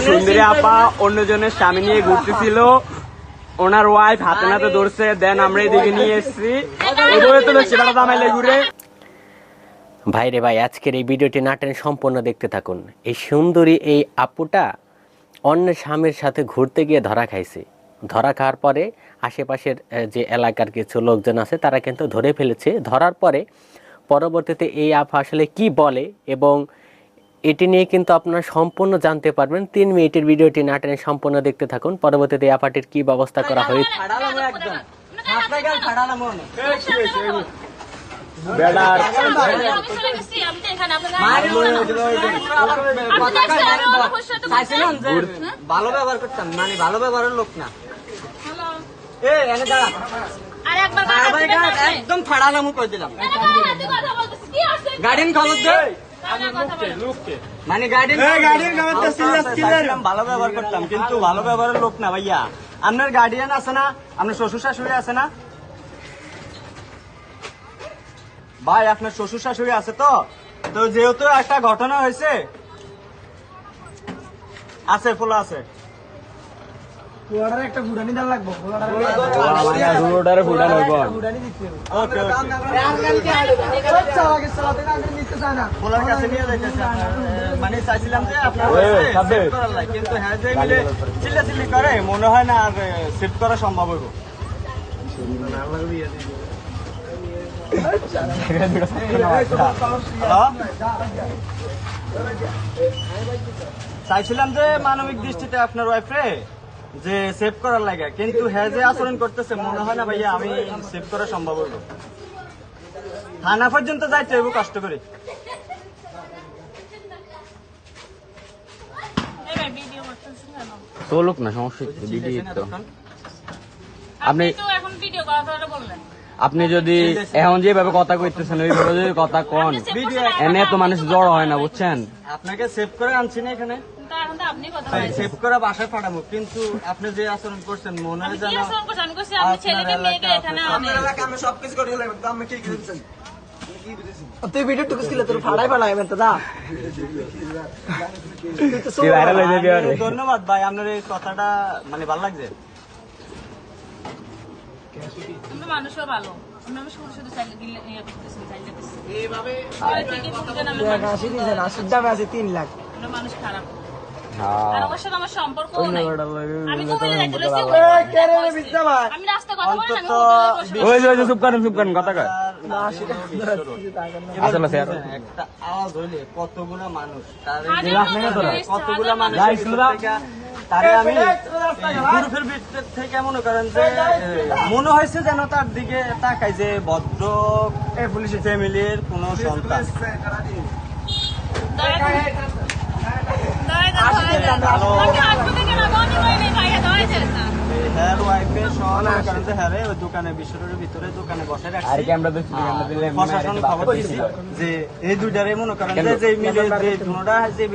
সুন্দরী আপা অন্যজনের স্বামী নিয়ে ঘুরতেছিল, ওনার ওয়াইফ হাতে নাতে ধরছে, দেন আমরা এদিকে নিয়ে এসেছি। ভাই রে ভাই, আজকের এই ভিডিওটি না টেনে সম্পূর্ণ দেখতে থাকুন। এই সুন্দরী এই আপুটা অন্যের স্বামীর সাথে ঘুরতে গিয়ে ধরা খাইছে। ধরা খাওয়ার পরে আশেপাশের যে এলাকার কিছু লোকজন আছে তারা কিন্তু ধরে ফেলেছে। ধরার পরে পরবর্তীতে এই আপা আসলে কি বলে এবং এটি নিয়ে কিন্তু আপনারা সম্পূর্ণ জানতে পারবেন। 3 মিনিটের ভিডিওটি না টেনে সম্পূর্ণ দেখতে থাকুন। পরবর্তীতে এই আপাটির কি ব্যবস্থা করা হয়েছে। ভালো ব্যবহার করতাম, মানে ভালো ব্যবহারের লোক না। একদম ফাড়ালাম করে দিলাম। গার্ডিয়ান খবর দে, মানে গার্ডিয়ান ভালো ব্যবহার করতাম, কিন্তু ভালো ব্যবহারের লোক না ভাইয়া। আপনার গার্ডিয়ান আছে না, আপনার শ্বশুর শাশুড়ি আছে না ভাই? আপনার শ্বশুর শাশুড়ি আছে তো? তো যেহেতু একটা ঘটনা হয়েছে, আছে ফুলা আছে, একটা ফুটানি দেওয়া লাগবে। ফুলার কাছে নিয়ে যাইতেছে, মানে চাইছিলাম যে আপনার কিন্তু হ্যাঁ যে মিলে চিল্লাচিল্লি করে, মনে হয় না আর সেভ করা সম্ভব হইব। চাইছিলাম যে মানবিক দৃষ্টিতে আপনার ওয়াইফে যে সেভ করার লাগে, কিন্তু হ্যাঁ যে আচরণ করতেছে, মনে হয় না ভাইয়া আমি সেভ করা সম্ভব হইব। থানা পর্যন্ত যাইতে হইব কষ্ট করে। চলুক না, সমস্যা আপনি আপনি যদি এখন যেভাবে কথা কইতেছেন ওইভাবে যদি কথা কন, এনে তো মানুষ জড় হয় না, বুঝছেন? আপনাকে সেভ করে আনছি না এখানে, সেভ করে বাসায় পাঠাবো, কিন্তু আপনি যে আচরণ করছেন মনে হয় যেন সবকিছু করে তুই ভিডিও টুকুস কিলে তোর ফাড়াই ফাড়াই দাদা। ধন্যবাদ ভাই, আপনার এই কথাটা মানে ভালো লাগছে। মানুষও ভালো, শুধু দামে আছে 3 লাখ। মানুষ খারাপ, একটা আওয়াজ হইলে কতগুলো মানুষ, কতগুলো মানুষ তারে আমি গ্রুপের ভিতর থেকে মনে করেন যে মনে হয়েছে যেন তার দিকে তাকাই যে ভদ্র পুলিশ ফ্যামিলির কোন সন্তান। দোকানে বিশ্বরের ভিতরে দোকানে বসে রাখছি, প্রশাসন খবর দিচ্ছি যে এই দুইটারে মনে করেন যে মিলে যে